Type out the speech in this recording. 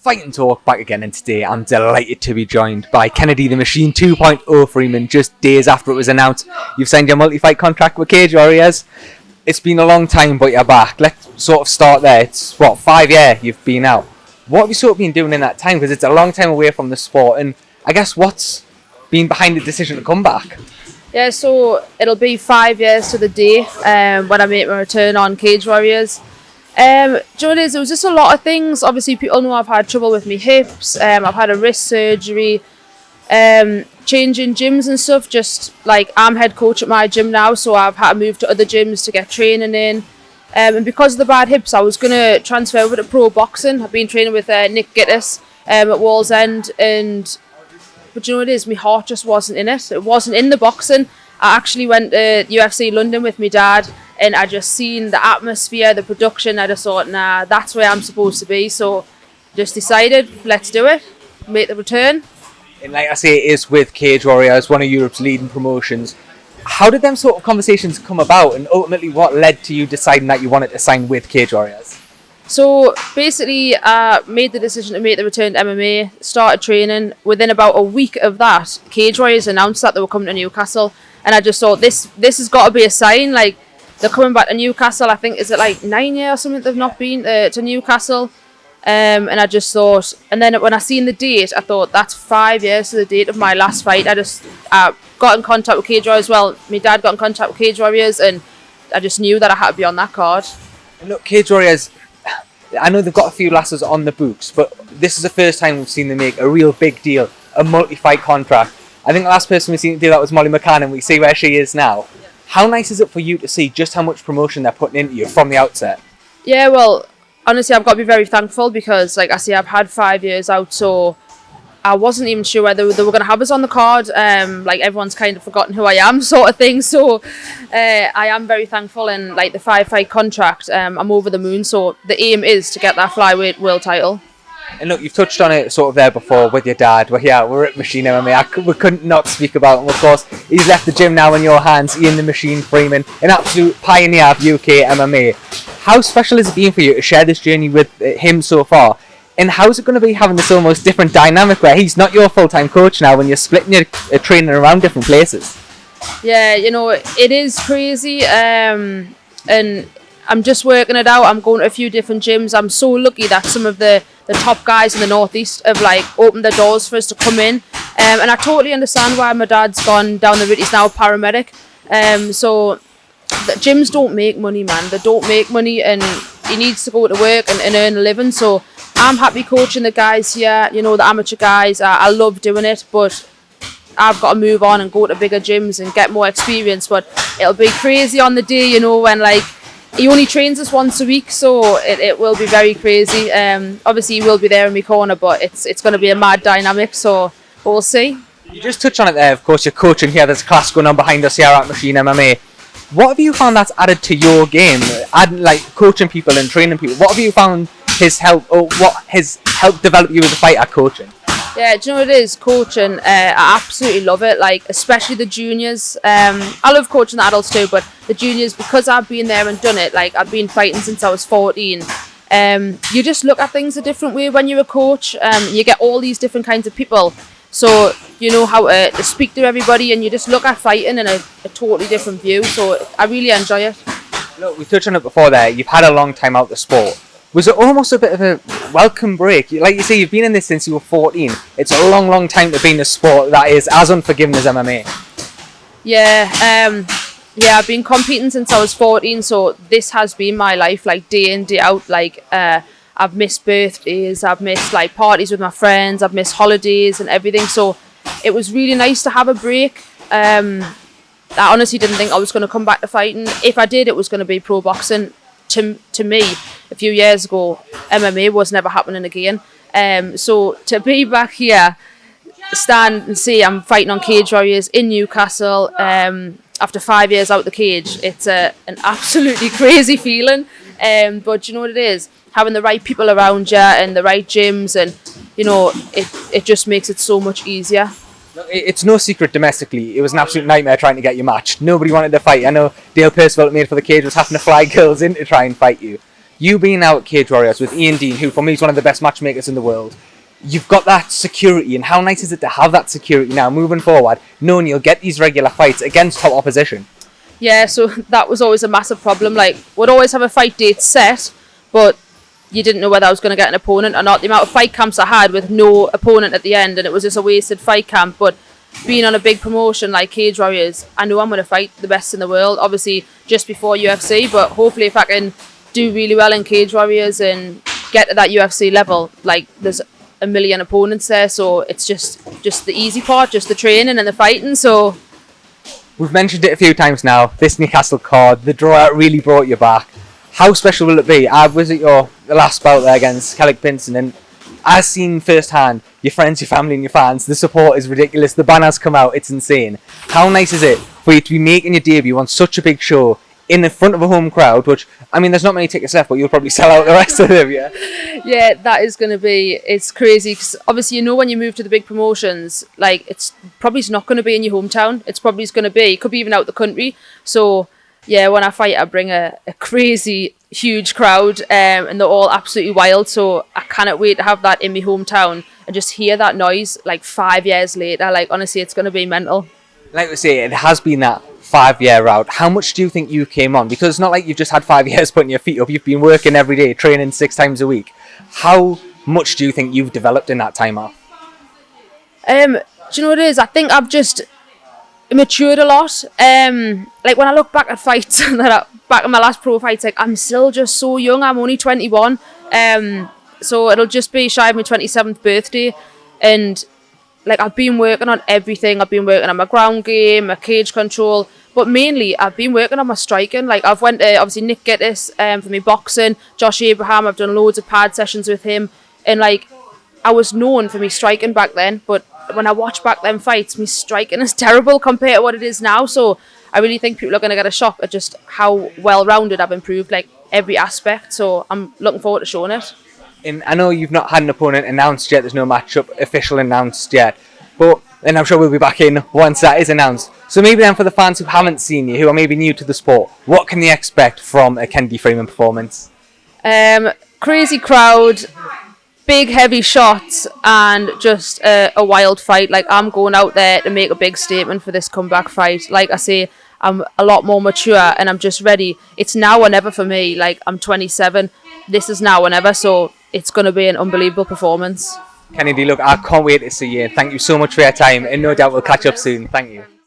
Fighting Talk back again, and today I'm delighted to be joined by Kennedy the Machine 2.0 Freeman. Just days after it was announced, you've signed your multi-fight contract with Cage Warriors. It's been a long time, but you're back. Let's sort of start there. It's 5 years you've been out. What have you sort of been doing in that time? Because it's a long time away from the sport, and I guess what's been behind the decision to come back? Yeah, so it'll be 5 years to the day when I make my return on Cage Warriors. Do you know what it is? It was just a lot of things. Obviously, people know I've had trouble with my hips. I've had a wrist surgery, changing gyms and stuff. Just like I'm head coach at my gym now, so I've had to move to other gyms to get training in. And because of the bad hips, I was going to transfer over to pro boxing. I've been training with Nick Gittis at Wallsend, but you know what it is? My heart just wasn't in it. It wasn't in the boxing. I actually went to UFC London with my dad, and I just seen the atmosphere, the production. I just thought, nah, that's where I'm supposed to be. So just decided, let's do it, make the return. And like I say, it is with Cage Warriors, one of Europe's leading promotions. How did them sort of conversations come about, and ultimately what led to you deciding that you wanted to sign with Cage Warriors? So basically, I made the decision to make the return to MMA, started training. Within about a week of that, Cage Warriors announced that they were coming to Newcastle. And I just thought, this has got to be a sign. Like, they're coming back to Newcastle. I think, is it like 9 years or something they've not been to Newcastle? And I just thought, and then when I seen the date, I thought, that's 5 years to the date of my last fight. I just got in contact with Cage Warriors. Well, my dad got in contact with Cage Warriors, and I just knew that I had to be on that card. And look, Cage Warriors, I know they've got a few lasses on the books, but this is the first time we've seen them make a real big deal, a multi-fight contract. I think the last person we've seen do that was Molly McCann, and we see where she is now. How nice is it for you to see just how much promotion they're putting into you from the outset? Yeah, well, honestly, I've got to be very thankful because, like I say, I've had 5 years out, so I wasn't even sure whether they were going to have us on the card. Like, everyone's kind of forgotten who I am, sort of thing. So I am very thankful, and like the 5-fight contract, I'm over the moon. So the aim is to get that flyweight world title. And look, you've touched on it sort of there before with your dad. We're at Machine MMA. We couldn't not speak about him, of course. He's left the gym now in your hands. Ian The Machine Freeman, an absolute pioneer of UK MMA. How special has it been for you to share this journey with him so far? And how's it going to be having this almost different dynamic where he's not your full-time coach now when you're splitting your training around different places? Yeah, you know, it is crazy. And I'm just working it out. I'm going to a few different gyms. I'm so lucky that some of the top guys in the Northeast have like opened their doors for us to come in. And I totally understand why my dad's gone down the route. He's now a paramedic. So the gyms don't make money, man. They don't make money, and he needs to go to work and earn a living. So I'm happy coaching the guys here, you know, the amateur guys. I love doing it, but I've got to move on and go to bigger gyms and get more experience. But it'll be crazy on the day, you know, when like he only trains us once a week, so it will be very crazy. Obviously, he will be there in my corner, but it's going to be a mad dynamic, so we'll see. You just touched on it there, of course, you're coaching here. There's a class going on behind us here at Machine MMA. What have you found that's added to your game? Like coaching people and training people. What have you found what has helped develop you as a fighter coaching? Yeah, do you know what it is? Coaching, I absolutely love it. Like, especially the juniors. I love coaching the adults too, but the juniors, because I've been there and done it, like I've been fighting since I was 14. You just look at things a different way when you're a coach. You get all these different kinds of people, so you know how to speak to everybody, and you just look at fighting in a totally different view. So I really enjoy it. Look, we touched on it before there. You've had a long time out the sport. Was it almost a bit of a welcome break? Like you say, you've been in this since you were 14. It's a long, long time to be in a sport that is as unforgiving as MMA. Yeah, I've been competing since I was 14, so this has been my life, like day in, day out. Like I've missed birthdays, I've missed like parties with my friends, I've missed holidays and everything. So it was really nice to have a break. I honestly didn't think I was going to come back to fighting. If I did, it was going to be pro boxing. To me, a few years ago, MMA was never happening again. So to be back here, stand and see I'm fighting on Cage Warriors in Newcastle after 5 years out the cage, it's an absolutely crazy feeling. But you know what it is? Having the right people around you and the right gyms, and you know, it just makes it so much easier. It's no secret domestically, it was an absolute nightmare trying to get you matched. Nobody wanted to fight. I know Dale Percival, made for the cage, was having to fly girls in to try and fight you. You being out at Cage Warriors with Ian Dean, who for me is one of the best matchmakers in the world, you've got that security, and how nice is it to have that security now moving forward, knowing you'll get these regular fights against top opposition? Yeah, so that was always a massive problem. Like, we'd always have a fight date set, but you didn't know whether I was going to get an opponent or not. The amount of fight camps I had with no opponent at the end, and it was just a wasted fight camp. But being on a big promotion like Cage Warriors, I know I'm going to fight the best in the world, obviously just before UFC, but hopefully if I can do really well in Cage Warriors and get to that UFC level, like, there's a million opponents there, so it's just the easy part, just the training and the fighting. So we've mentioned it a few times now, this Newcastle card, the draw really brought you back. How special will it be? I was at the last bout there against Kellick Pinson, and I've seen firsthand your friends, your family and your fans, the support is ridiculous, the banners come out, it's insane. How nice is it for you to be making your debut on such a big show in the front of a home crowd, which, I mean, there's not many tickets left, but you'll probably sell out the rest of them, yeah? Yeah, that is going to be, it's crazy, because obviously, you know, when you move to the big promotions, like, it's probably not going to be in your hometown, it's probably going to be, it could be even out the country. So yeah, when I fight, I bring a crazy huge crowd, and they're all absolutely wild, so I cannot wait to have that in my hometown and just hear that noise like 5 years later. Like, honestly, it's going to be mental. Like we say, it has been that 5-year route. How much do you think you came on? Because it's not like you've just had 5 years putting your feet up. You've been working every day, training 6 times a week. How much do you think you've developed in that time off? Do you know what it is? I think I've just matured a lot. Like, when I look back at fights back at my last pro fights, like, I'm still just so young. I'm only 21. So it'll just be shy of my 27th birthday, and like, I've been working on everything. I've been working on my ground game, my cage control, but mainly I've been working on my striking. Like, I've went to, obviously, Nick Gettis for me boxing, Josh Abraham, I've done loads of pad sessions with him, and like, I was known for me striking back then, but when I watch back them fights, me striking is terrible compared to what it is now. So I really think people are going to get a shock at just how well-rounded I've improved, like, every aspect. So I'm looking forward to showing it. And I know you've not had an opponent announced yet, there's no matchup official announced yet, but and I'm sure we'll be back in once that is announced. So maybe then, for the fans who haven't seen you, who are maybe new to the sport, what can they expect from a Kennedy Freeman performance? Crazy crowd, big heavy shots, and just a wild fight. Like, I'm going out there to make a big statement for this comeback fight. Like I say, I'm a lot more mature and I'm just ready. It's now or never for me. Like, I'm 27. This is now or never. So it's going to be an unbelievable performance. Kennedy, look, I can't wait to see you. Thank you so much for your time, and no doubt we'll catch up soon. Thank you.